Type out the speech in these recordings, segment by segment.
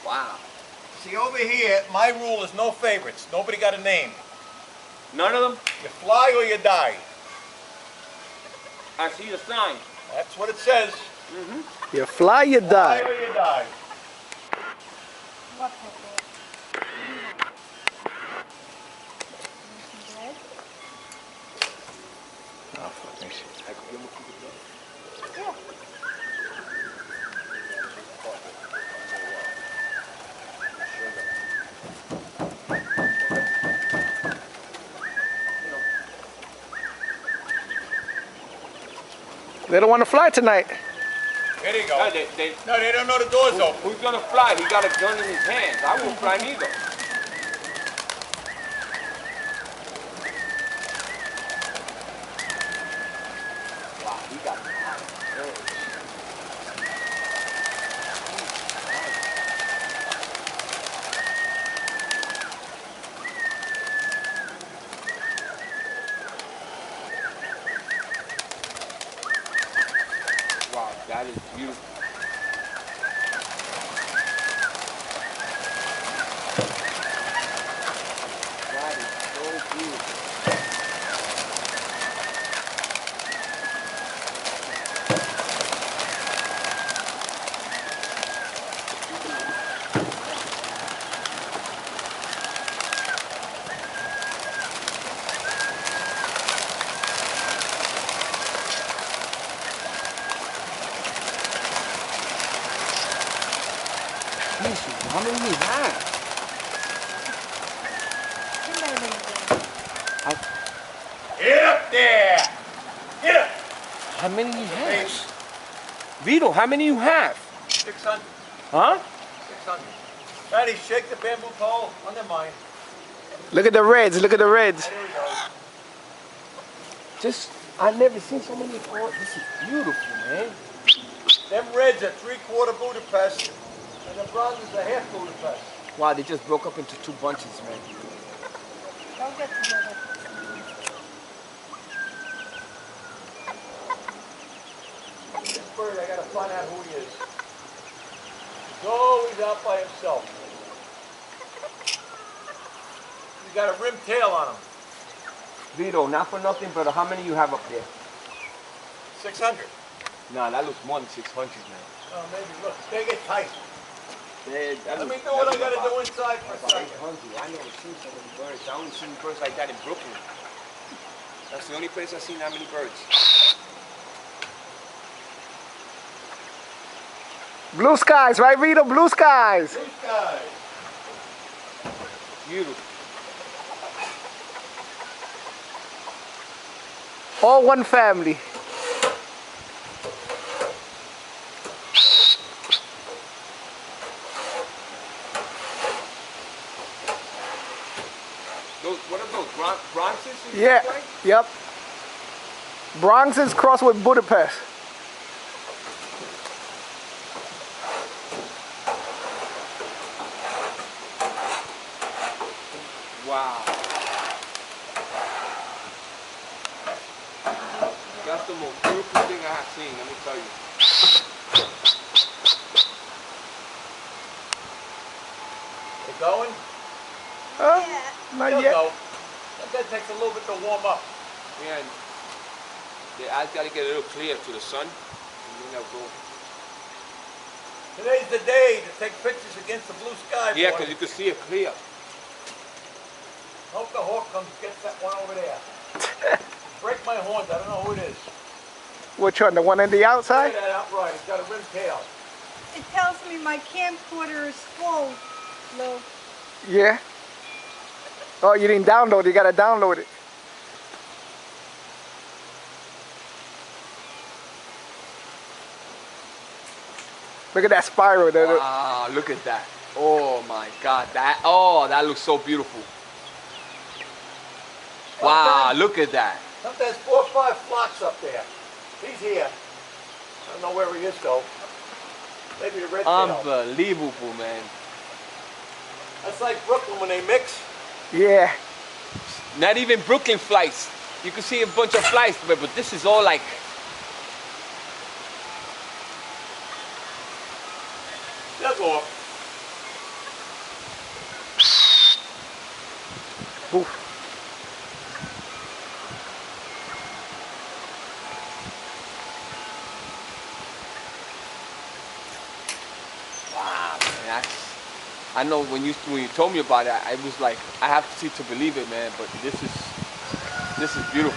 Wow. See, over here, my rule is no favorites. Nobody got a name. None of them? You fly or you die. I see the sign. That's what it says. Mm-hmm. You fly, you die. Fly or you die. What happened? Oh, fucking shit. Yeah. They don't want to fly tonight. There you go. No, No, they don't know the door's open. Who's gonna fly? He got a gun in his hands. I won't fly neither. Wow, he got wow, that is beautiful. That is so beautiful. How many do you have? Get up there! Get up! How many do you have? Vito, how many you have? 600. Huh? 600. Daddy, shake the bamboo pole. Under mine. Look at the reds. Look at the reds. There we go. Just, I've never seen so many cords. This is beautiful, man. Them reds are 3/4 Budapest, and the bronze is a half Budapest. Wow, they just broke up into two bunches, man. Don't get together. This bird, I gotta find out who he is. He's always out by himself. He's got a rimmed tail on him. Vito, not for nothing, but how many you have up there? 600. Nah, that looks more than 600, man. Oh, maybe. Look, they get tight. Let Let me do what I gotta do inside for a about second. 800. I never seen so many birds. I only seen birds like that in Brooklyn. That's the only place I've seen that many birds. Blue skies, right, Vito? Blue skies. Blue skies. Beautiful. All one family. What are those, bronzes? Yeah, yep. Bronx is crossed with Budapest. Wow. That's the most beautiful thing I have seen, let me tell you. They going? Not They'll yet. go. That takes a little bit to warm up. Yeah, and the eyes got to get a little clear to the sun, and then they'll go. Today's the day to take pictures against the blue sky. Yeah, boy. because you can see it clear. Hope the hawk comes gets that one over there. Break my horns. I don't know who it is. Which one? The one on the outside? Say that outright. It's got a rimmed tail. It tells me my camcorder is full, Lou. Yeah. Oh, you didn't download it. You gotta download it. Look at that spiral. Wow, look at that. Oh my God, that looks so beautiful. Wow, look at that. Sometimes 4 or 5 flocks up there. He's here. I don't know where he is though. Maybe the red tail. Unbelievable, man. That's like Brooklyn when they mix. Yeah. Not even Brooklyn flights. You can see a bunch of flights, but this is all like. They'll go up. Oof. Wow, man. I know when you told me about it, I was like, I have to see to believe it, man. But this is beautiful.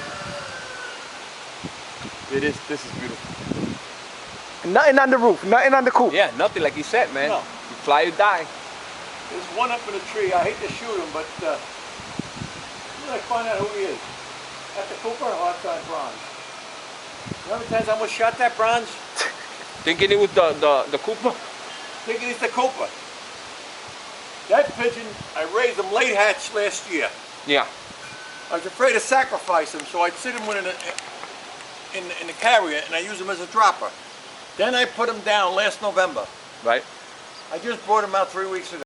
It is. This is beautiful. Nothing on the roof, nothing on the coop. Yeah, nothing like you said, man. No. You fly or die. There's one up in the tree. I hate to shoot him, but when I find out who he is. At the Cooper, outside bronze. You know how many times I almost shot that bronze? Thinking it was the Cooper. Thinking it's the Cooper. That pigeon, I raised him late hatch last year. Yeah. I was afraid to sacrifice him, so I'd sit him in the carrier and I use him as a dropper. Then I put him down last November. Right. I just brought him out 3 weeks ago.